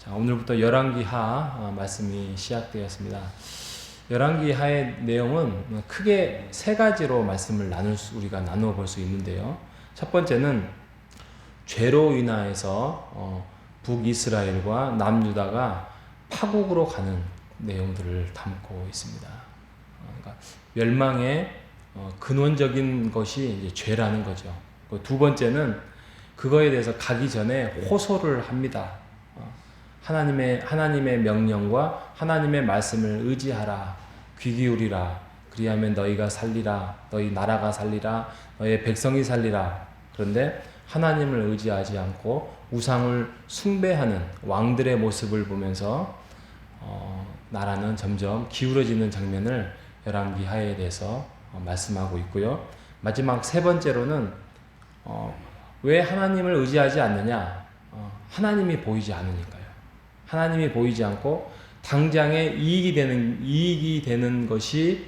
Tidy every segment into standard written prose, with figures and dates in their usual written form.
자, 오늘부터 열왕기하 말씀이 시작되었습니다. 열왕기하의 내용은 크게 세 가지로 말씀을 우리가 나누어 볼 수 있는데요. 첫 번째는 죄로 인하여서 북이스라엘과 남유다가 파국으로 가는 내용들을 담고 있습니다. 그러니까 멸망의 근원적인 것이 이제 죄라는 거죠. 두 번째는 그거에 대해서 가기 전에 호소를 합니다. 하나님의 명령과 하나님의 말씀을 의지하라, 귀 기울이라, 그리하면 너희가 살리라, 너희 나라가 살리라, 너희의 백성이 살리라. 그런데 하나님을 의지하지 않고 우상을 숭배하는 왕들의 모습을 보면서 나라는 점점 기울어지는 장면을 열왕기하에 대해서 말씀하고 있고요. 마지막 세 번째로는 왜 하나님을 의지하지 않느냐? 하나님이 보이지 않으니까요. 하나님이 보이지 않고 당장에 이익이 되는 것이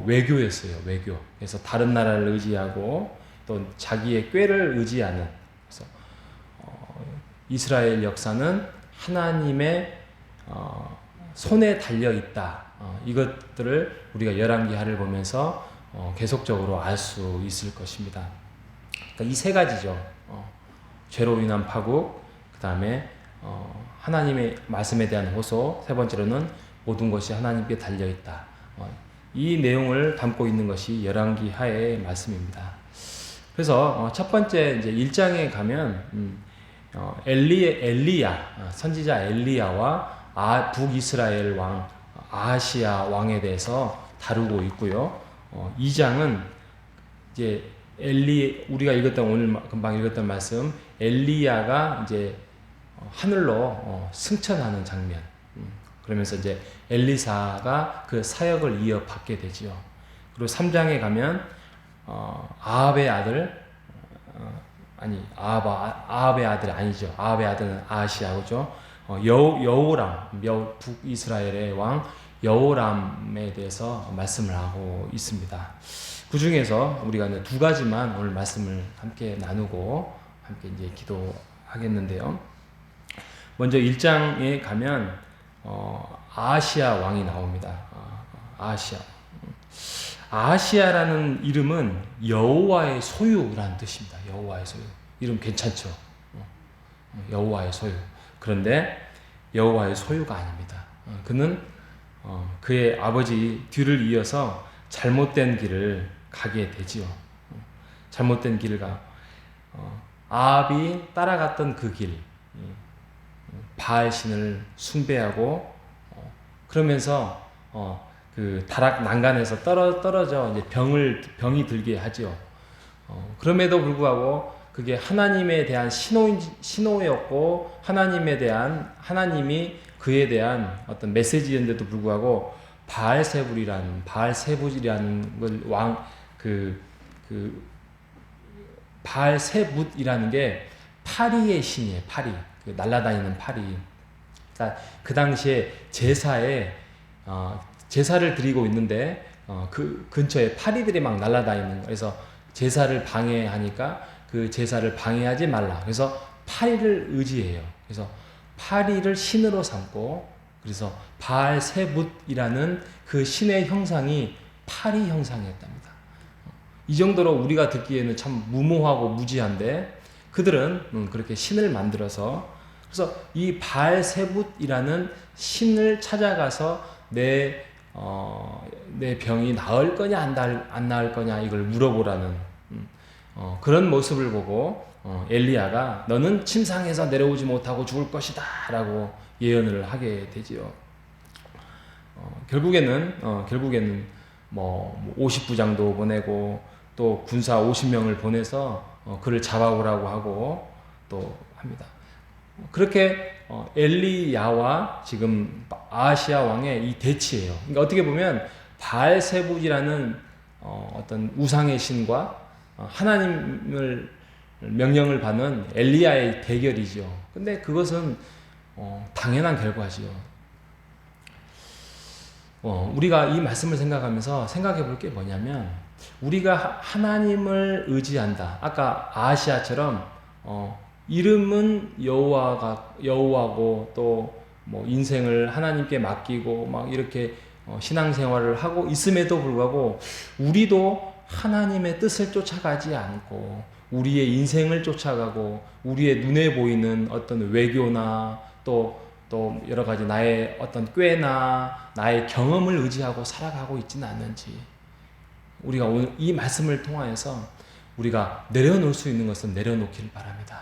외교였어요. 외교. 그래서 다른 나라를 의지하고 또 자기의 꾀를 의지하는. 그래서 이스라엘 역사는 하나님의 손에 달려 있다. 이것들을 우리가 열왕기하를 보면서 계속적으로 알 수 있을 것입니다. 그러니까 이 세 가지죠. 죄로 인한 파국, 그 다음에 하나님의 말씀에 대한 호소, 세 번째로는 모든 것이 하나님께 달려 있다. 이 내용을 담고 있는 것이 열왕기하의 말씀입니다. 그래서 첫 번째 이제 1장에 가면 엘리야 선지자 엘리야와 북이스라엘 왕 아하시야 왕에 대해서 다루고 있고요. 2장은 이제 우리가 오늘 금방 읽었던 말씀, 엘리야가 이제 하늘로 승천하는 장면. 그러면서 이제 엘리사가 그 사역을 이어받게 되지요. 그리고 3장에 가면 아합의 아들, 아합의 아들 아니죠. 아합의 아들은 아하시야죠. 여호람, 북이스라엘의 왕 여호람에 대해서 말씀을 하고 있습니다. 그 중에서 우리가 두 가지만 오늘 말씀을 함께 나누고 함께 이제 기도하겠는데요. 먼저 1장에 가면 아하시야 왕이 나옵니다. 아하시야라는 이름은 여호와의 소유라는 뜻입니다. 여호와의 소유. 이름 괜찮죠? 여호와의 소유. 그런데 여호와의 소유가 아닙니다. 그는 그의 아버지 뒤를 이어서 잘못된 길을 가게 되지요. 잘못된 길을 아합이 따라갔던 그 길, 바알 신을 숭배하고 그러면서 그 다락 난간에서 떨어져 이제 병이 들게 하죠. 그럼에도 불구하고 그게 하나님에 대한 신호였고 하나님이 그에 대한 어떤 메시지였는데도 불구하고 바알세불이라는 바알세붓이라는 게 파리의 신이에요. 파리, 날아다니는 파리. 그러니까 그 당시에 제사를 드리고 있는데 그 근처에 파리들이 막 날아다니는 거예요. 그래서 제사를 방해하니까 그 제사를 방해하지 말라. 그래서 파리를 의지해요. 그래서 파리를 신으로 삼고, 그래서 바알세붓이라는 그 신의 형상이 파리 형상이었답니다. 이 정도로 우리가 듣기에는 참 무모하고 무지한데 그들은 그렇게 신을 만들어서, 그래서 이 바알세붓이라는 신을 찾아가서 내 병이 나을 거냐 안 나을 거냐 이걸 물어보라는 그런 모습을 보고 엘리야가 너는 침상에서 내려오지 못하고 죽을 것이다 라고 예언을 하게 되지요. 결국에는 50부장도 보내고 또 군사 50명을 보내서 그를 잡아오라고 하고 또 합니다. 그렇게 엘리야와 지금 아하시야 왕의 이 대치예요. 그러니까 어떻게 보면 바알세붓이라는 어떤 우상의 신과 하나님을 명령을 받는 엘리야의 대결이죠. 근데 그것은 당연한 결과지요. 우리가 이 말씀을 생각해 볼 게 뭐냐면, 우리가 하나님을 의지한다. 아까 아하시야처럼 이름은 여호와고 또 뭐 인생을 하나님께 맡기고 막 이렇게 신앙생활을 하고 있음에도 불구하고 우리도 하나님의 뜻을 쫓아가지 않고 우리의 인생을 쫓아가고 우리의 눈에 보이는 어떤 외교나 또 여러 가지 나의 어떤 꾀나 나의 경험을 의지하고 살아가고 있지는 않는지, 우리가 오늘 이 말씀을 통하여서 우리가 내려놓을 수 있는 것은 내려놓기를 바랍니다.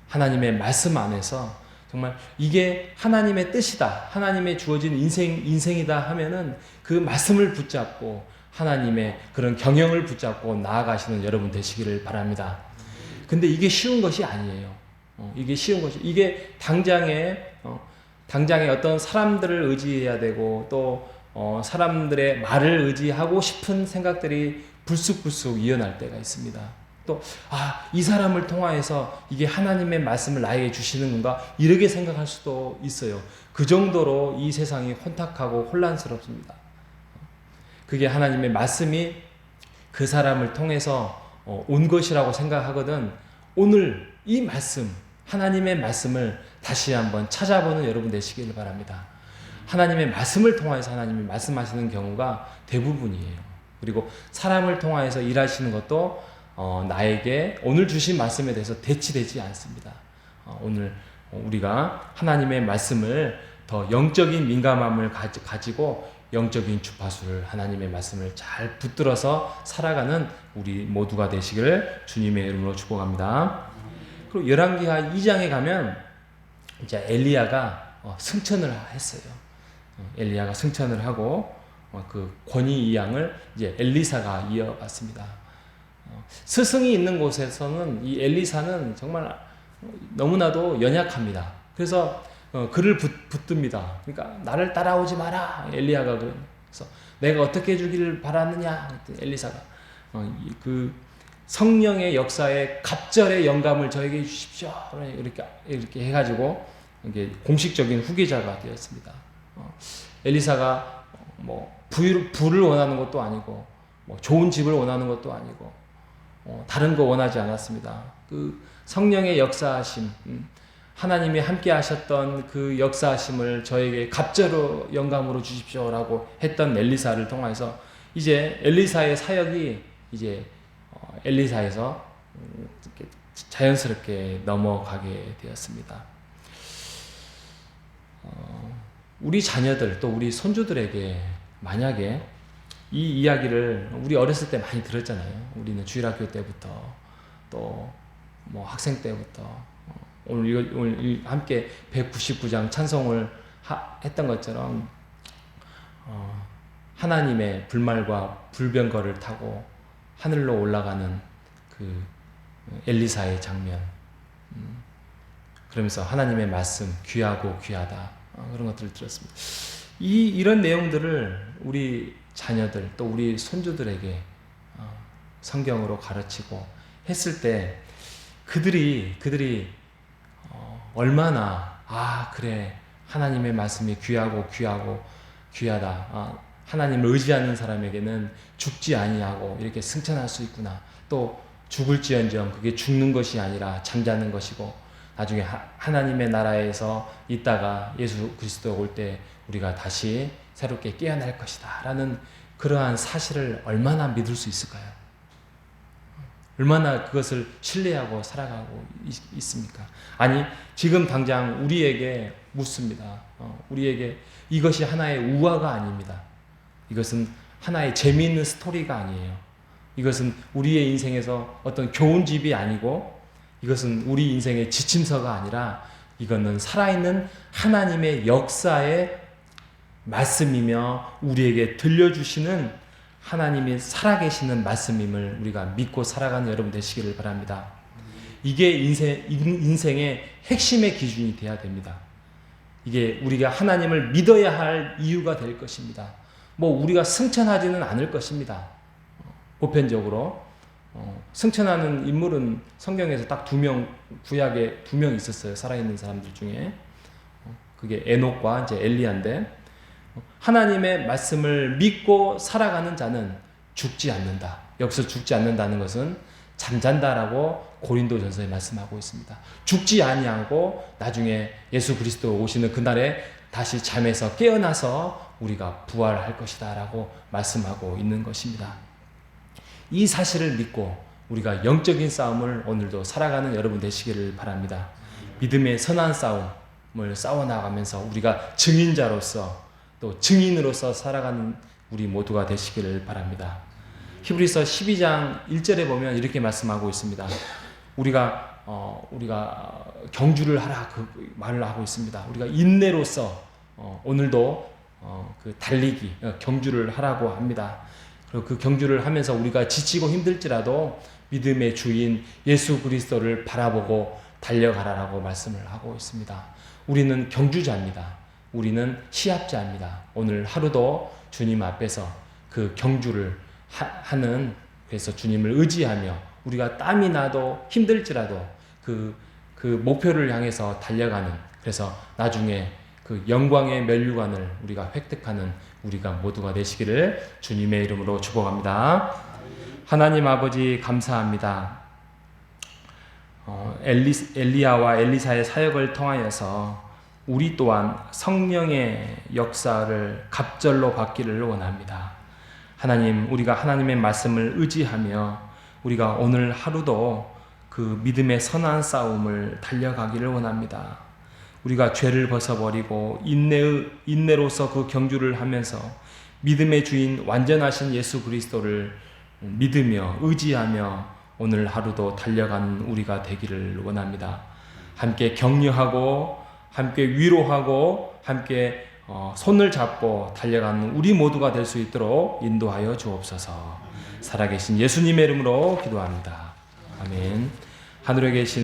하나님의 말씀 안에서 정말 이게 하나님의 뜻이다, 하나님의 주어진 인생이다 하면은 그 말씀을 붙잡고 하나님의 그런 경영을 붙잡고 나아가시는 여러분 되시기를 바랍니다. 근데 이게 쉬운 것이 아니에요. 이게 당장에 어떤 사람들을 의지해야 되고 또 사람들의 말을 의지하고 싶은 생각들이 불쑥불쑥 이어날 때가 있습니다. 또 이 사람을 통하여서 이게 하나님의 말씀을 나에게 주시는 건가 이렇게 생각할 수도 있어요. 그 정도로 이 세상이 혼탁하고 혼란스럽습니다. 그게 하나님의 말씀이 그 사람을 통해서 온 것이라고 생각하거든 오늘 이 말씀, 하나님의 말씀을 다시 한번 찾아보는 여러분 되시기를 바랍니다. 하나님의 말씀을 통해서 하나님이 말씀하시는 경우가 대부분이에요. 그리고 사람을 통해서 일하시는 것도 나에게 오늘 주신 말씀에 대해서 대치되지 않습니다. 오늘 우리가 하나님의 말씀을 더 영적인 민감함을 가지고 영적인 주파수를 하나님의 말씀을 잘 붙들어서 살아가는 우리 모두가 되시기를 주님의 이름으로 축복합니다. 그리고 열왕기하 2장에 가면 이제 엘리야가 승천을 했어요. 엘리야가 승천을 하고 그 권위 이양을 이제 엘리사가 이어갔습니다. 스승이 있는 곳에서는 이 엘리사는 정말 너무나도 연약합니다. 그래서 그를 붙듭니다. 그러니까 나를 따라오지 마라. 엘리야가 그래서 내가 어떻게 해주기를 바랐느냐. 엘리사가 그 성령의 역사에 갑절의 영감을 저에게 주십시오. 이렇게 해가지고 이게 공식적인 후계자가 되었습니다. 엘리사가 뭐 부를 원하는 것도 아니고 뭐 좋은 집을 원하는 것도 아니고 다른 거 원하지 않았습니다. 그 성령의 역사하심, 하나님이 함께 하셨던 그 역사하심을 저에게 갑절로 영감으로 주십시오라고 했던 엘리사를 통해서 이제 엘리사의 사역이 이제 엘리사에서 자연스럽게 넘어가게 되었습니다. 우리 자녀들 또 우리 손주들에게 만약에 이 이야기를 우리 어렸을 때 많이 들었잖아요. 우리는 주일학교 때부터 또 뭐 학생 때부터 오늘 함께 199장 찬송을 했던 것처럼 하나님의 불말과 불병거를 타고 하늘로 올라가는 그 엘리사의 장면, 그러면서 하나님의 말씀 귀하고 귀하다 그런 것들을 들었습니다. 이런 내용들을 우리 자녀들 또 우리 손주들에게 성경으로 가르치고 했을 때 그들이 얼마나 그래 하나님의 말씀이 귀하고 귀하다, 하나님을 의지하는 사람에게는 죽지 아니하고 이렇게 승천할 수 있구나, 또 죽을지언정 그게 죽는 것이 아니라 잠자는 것이고 나중에 하나님의 나라에서 있다가 예수 그리스도가 올 때 우리가 다시 새롭게 깨어날 것이다 라는 그러한 사실을 얼마나 믿을 수 있을까요? 얼마나 그것을 신뢰하고 살아가고 있습니까? 아니 지금 당장 우리에게 묻습니다. 우리에게 이것이 하나의 우화가 아닙니다. 이것은 하나의 재미있는 스토리가 아니에요. 이것은 우리의 인생에서 어떤 교훈집이 아니고 이것은 우리 인생의 지침서가 아니라 이거는 살아있는 하나님의 역사의 말씀이며 우리에게 들려주시는 하나님이 살아계시는 말씀임을 우리가 믿고 살아가는 여러분 되시기를 바랍니다. 이게 인생의 핵심의 기준이 되어야 됩니다. 이게 우리가 하나님을 믿어야 할 이유가 될 것입니다. 뭐 우리가 승천하지는 않을 것입니다. 보편적으로 승천하는 인물은 성경에서 딱 2명, 구약에 2명 있었어요. 살아있는 사람들 중에. 그게 에녹과 이제 엘리야인데, 하나님의 말씀을 믿고 살아가는 자는 죽지 않는다. 여기서 죽지 않는다는 것은 잠잔다라고 고린도전서에 말씀하고 있습니다. 죽지 아니하고 나중에 예수 그리스도 오시는 그날에 다시 잠에서 깨어나서 우리가 부활할 것이다 라고 말씀하고 있는 것입니다. 이 사실을 믿고 우리가 영적인 싸움을 오늘도 살아가는 여러분 되시기를 바랍니다. 믿음의 선한 싸움을 싸워나가면서 우리가 증인자로서 또 증인으로서 살아가는 우리 모두가 되시기를 바랍니다. 히브리서 12장 1절에 보면 이렇게 말씀하고 있습니다. 우리가 경주를 하라 그 말을 하고 있습니다. 우리가 인내로서 오늘도 그 달리기 경주를 하라고 합니다. 그리고 그 경주를 하면서 우리가 지치고 힘들지라도 믿음의 주인 예수 그리스도를 바라보고 달려가라라고 말씀을 하고 있습니다. 우리는 경주자입니다. 우리는 시합자입니다. 오늘 하루도 주님 앞에서 그 경주를 하는, 그래서 주님을 의지하며 우리가 땀이 나도 힘들지라도 그 목표를 향해서 달려가는, 그래서 나중에 그 영광의 면류관을 우리가 획득하는 우리가 모두가 되시기를 주님의 이름으로 축복합니다. 하나님 아버지 감사합니다. 엘리야와 엘리사의 사역을 통하여서 우리 또한 성령의 역사를 갑절로 받기를 원합니다. 하나님, 우리가 하나님의 말씀을 의지하며 우리가 오늘 하루도 그 믿음의 선한 싸움을 달려가기를 원합니다. 우리가 죄를 벗어버리고 인내로서 그 경주를 하면서 믿음의 주인 완전하신 예수 그리스도를 믿으며 의지하며 오늘 하루도 달려가는 우리가 되기를 원합니다. 함께 격려하고 함께 위로하고 함께 손을 잡고 달려가는 우리 모두가 될 수 있도록 인도하여 주옵소서. 살아계신 예수님의 이름으로 기도합니다. 아멘. 하늘에 계신